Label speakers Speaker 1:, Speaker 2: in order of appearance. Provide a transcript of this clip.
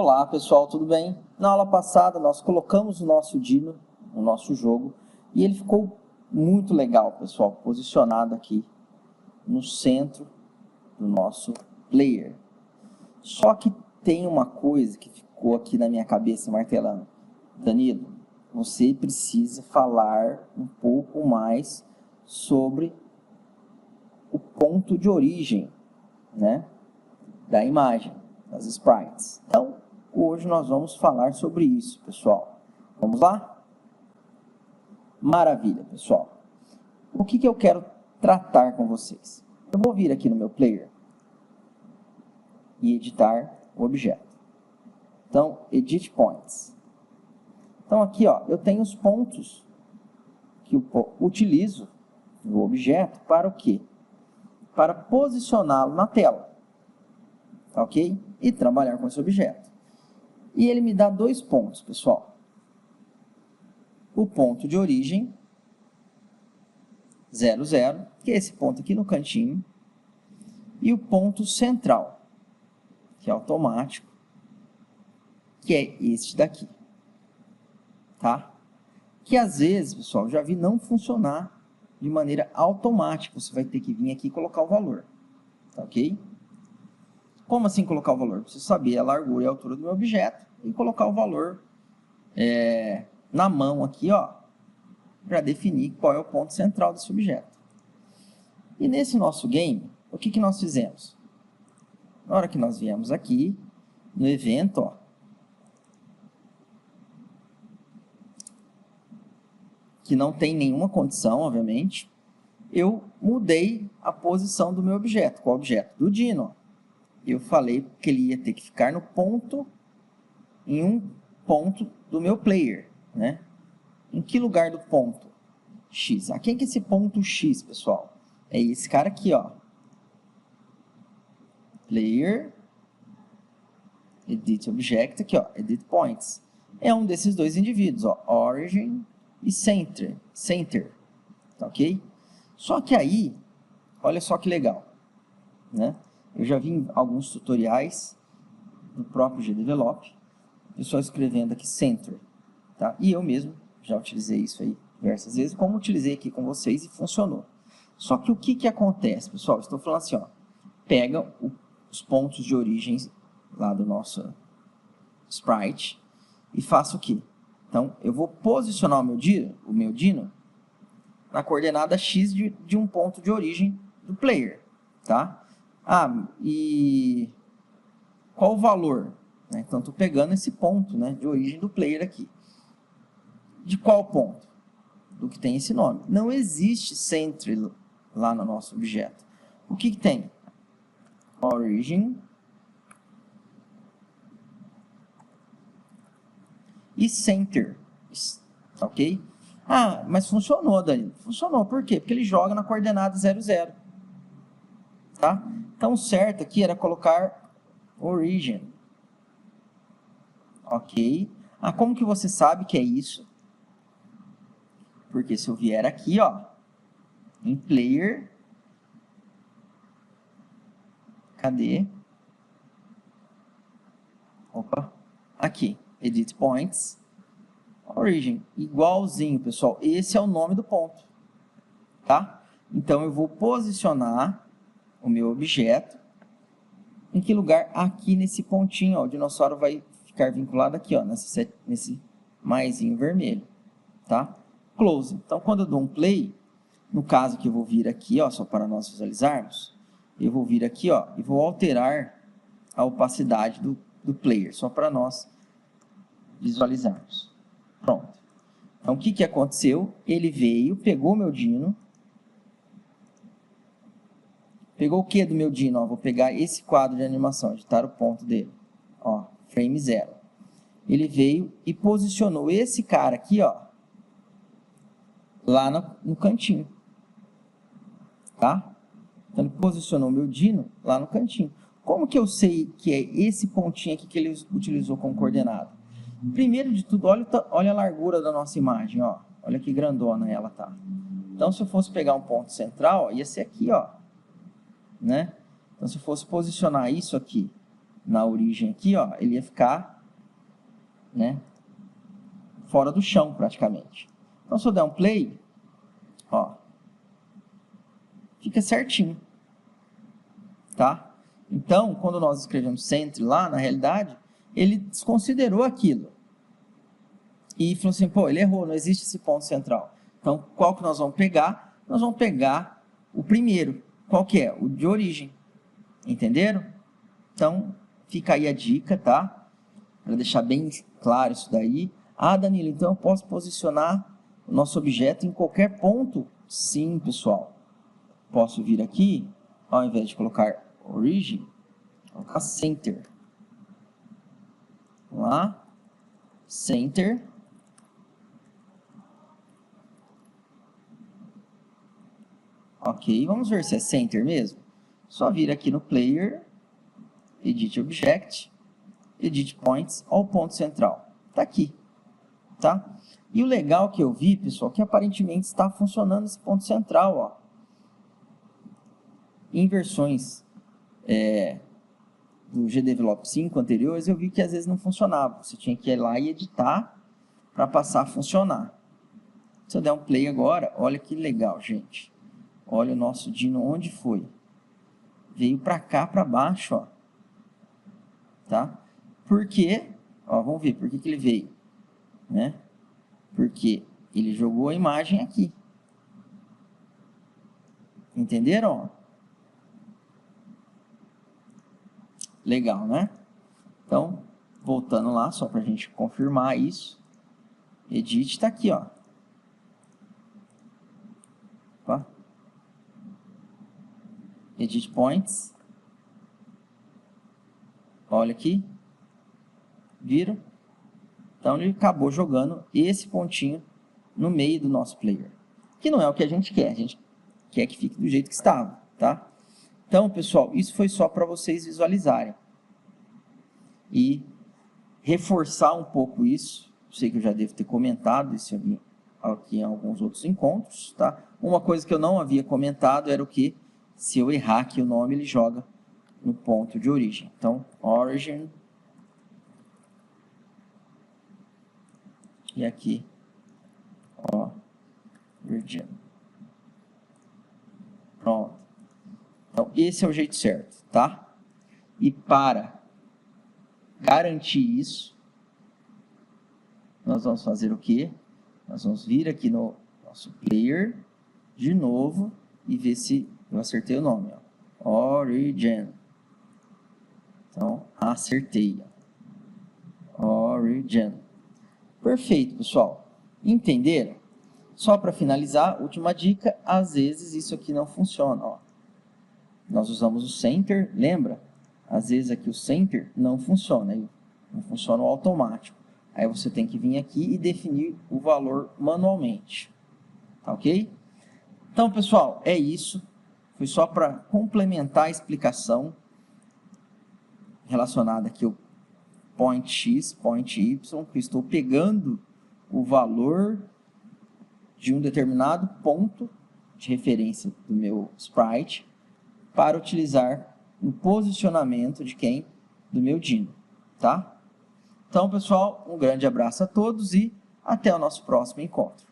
Speaker 1: Olá pessoal, tudo bem? Na aula passada nós colocamos o nosso Dino no nosso jogo e ele ficou muito legal, pessoal, posicionado aqui no centro do nosso player. Só que tem uma coisa que ficou aqui na minha cabeça martelando. Danilo, você precisa falar um pouco mais sobre o ponto de origem, né, da imagem, das sprites. Então, hoje nós vamos falar sobre isso, pessoal. Vamos lá? Maravilha, pessoal. O que eu quero tratar com vocês? Eu vou vir aqui no meu player e editar o objeto. Então, Edit Points. Então, aqui, ó, eu tenho os pontos que eu utilizo no objeto para o quê? Para posicioná-lo na tela. Ok? E trabalhar com esse objeto. E ele me dá dois pontos, pessoal. O ponto de origem, 0, 0, que é esse ponto aqui no cantinho. E o ponto central, que é automático, que é este daqui. Tá? Que às vezes, pessoal, já vi não funcionar de maneira automática. Você vai ter que vir aqui e colocar o valor. Tá ok? Como assim colocar o valor? Eu preciso saber a largura e a altura do meu objeto e colocar o valor na mão aqui, ó, para definir qual é o ponto central desse objeto. E nesse nosso game, o que nós fizemos? Na hora que nós viemos aqui, no evento, ó, que não tem nenhuma condição, obviamente, eu mudei a posição do meu objeto. Qual objeto? Do Dino. Eu falei que ele ia ter que ficar no ponto, em um ponto do meu player, né? Em que lugar do ponto? X. A quem que é esse ponto X, pessoal? É esse cara aqui, ó. Player, Edit Object, aqui, ó, Edit Points. É um desses dois indivíduos, ó, Origin e Center, tá ok? Só que aí, olha só que legal, né? Eu já vi em alguns tutoriais do próprio GDevelop, o pessoal escrevendo aqui Center, tá? E eu mesmo já utilizei isso aí diversas vezes, como utilizei aqui com vocês e funcionou. Só que o que acontece, pessoal? Estou falando assim, ó, pega os pontos de origem lá do nosso sprite e faço o quê? Então, eu vou posicionar o meu Dino na coordenada X de um ponto de origem do player, tá? Ah, e qual o valor? Então, estou pegando esse ponto, né, de origem do player aqui. De qual ponto? Do que tem esse nome. Não existe center lá no nosso objeto. O que tem? Origin e center, ok? Ah, mas funcionou, Danilo. Funcionou, por quê? Porque ele joga na coordenada 0, 0. Tá? Então, o certo aqui era colocar origin. Ok? Ah, como que você sabe que é isso? Porque se eu vier aqui, ó, em player, cadê? Opa, aqui, Edit Points, Origin, igualzinho, pessoal. Esse é o nome do ponto, tá? Então, eu vou posicionar o meu objeto em que lugar? Aqui nesse pontinho, ó, o dinossauro vai ficar vinculado aqui, ó, nesse maisinho vermelho, tá? Close. Então, quando eu dou um play, no caso que eu vou vir aqui, ó, só para nós visualizarmos, eu vou vir aqui, ó, e vou alterar a opacidade do player, só para nós visualizarmos. Pronto. Então, o que aconteceu? Ele veio, pegou meu Dino. Pegou o que do meu Dino? Ó, vou pegar esse quadro de animação, editar o ponto dele. Ó, frame 0. Ele veio e posicionou esse cara aqui, ó, lá no cantinho. Tá? Então, ele posicionou o meu Dino lá no cantinho. Como que eu sei que é esse pontinho aqui que ele utilizou como coordenada? Primeiro de tudo, olha a largura da nossa imagem, ó. Olha que grandona ela tá. Então, se eu fosse pegar um ponto central, ó, ia ser aqui, ó. Né? Então, se eu fosse posicionar isso aqui na origem aqui, ó, ele ia ficar, né, fora do chão praticamente. Então, se eu der um play, ó, fica certinho, tá? Então, quando nós escrevemos center lá, na realidade, ele desconsiderou aquilo. E falou assim, pô, ele errou, não existe esse ponto central. Então, qual que nós vamos pegar? Nós vamos pegar o primeiro. Qual que é? O de origem. Entenderam? Então, fica aí a dica, tá? Para deixar bem claro isso daí. Ah, Danilo, então eu posso posicionar o nosso objeto em qualquer ponto? Sim, pessoal. Posso vir aqui, ao invés de colocar origin, colocar center. Vamos lá. Center. Ok, vamos ver se é center mesmo. Só vir aqui no player, edit object, edit points, ao ponto central. Tá aqui, tá? E o legal que eu vi, pessoal, que aparentemente está funcionando esse ponto central, ó. Em versões do GDevelop 5 anteriores, eu vi que às vezes não funcionava. Você tinha que ir lá e editar para passar a funcionar. Se eu der um play agora, olha que legal, gente. Olha o nosso Dino onde foi. Veio para cá, para baixo, ó. Tá? Por quê? Ó, vamos ver por que ele veio, né? Porque ele jogou a imagem aqui. Entenderam? Legal, né? Então, voltando lá, só para a gente confirmar isso. Edit está aqui, ó. Opa. Edit points. Olha aqui. Viram? Então, ele acabou jogando esse pontinho no meio do nosso player. Que não é o que a gente quer. A gente quer que fique do jeito que estava, tá? Então, pessoal, isso foi só para vocês visualizarem. E reforçar um pouco isso. Sei que eu já devo ter comentado isso aqui em alguns outros encontros, tá? Uma coisa que eu não havia comentado era o que, se eu errar aqui o nome, ele joga no ponto de origem. Então, origin. E aqui, origin. Pronto. Então, esse é o jeito certo, tá? E para garantir isso, nós vamos fazer o quê? Nós vamos vir aqui no nosso player, de novo, e ver se eu acertei o nome. Ó. Origin. Então, acertei. Origin. Perfeito, pessoal. Entenderam? Só para finalizar, última dica, às vezes isso aqui não funciona. Ó. Nós usamos o center, lembra? Às vezes aqui o center não funciona, não funciona o automático. Aí você tem que vir aqui e definir o valor manualmente. Tá ok? Então, pessoal, é isso. Foi só para complementar a explicação relacionada aqui ao point x, point y, que eu estou pegando o valor de um determinado ponto de referência do meu sprite para utilizar no posicionamento de quem? Do meu Dino, tá? Então, pessoal, um grande abraço a todos e até o nosso próximo encontro.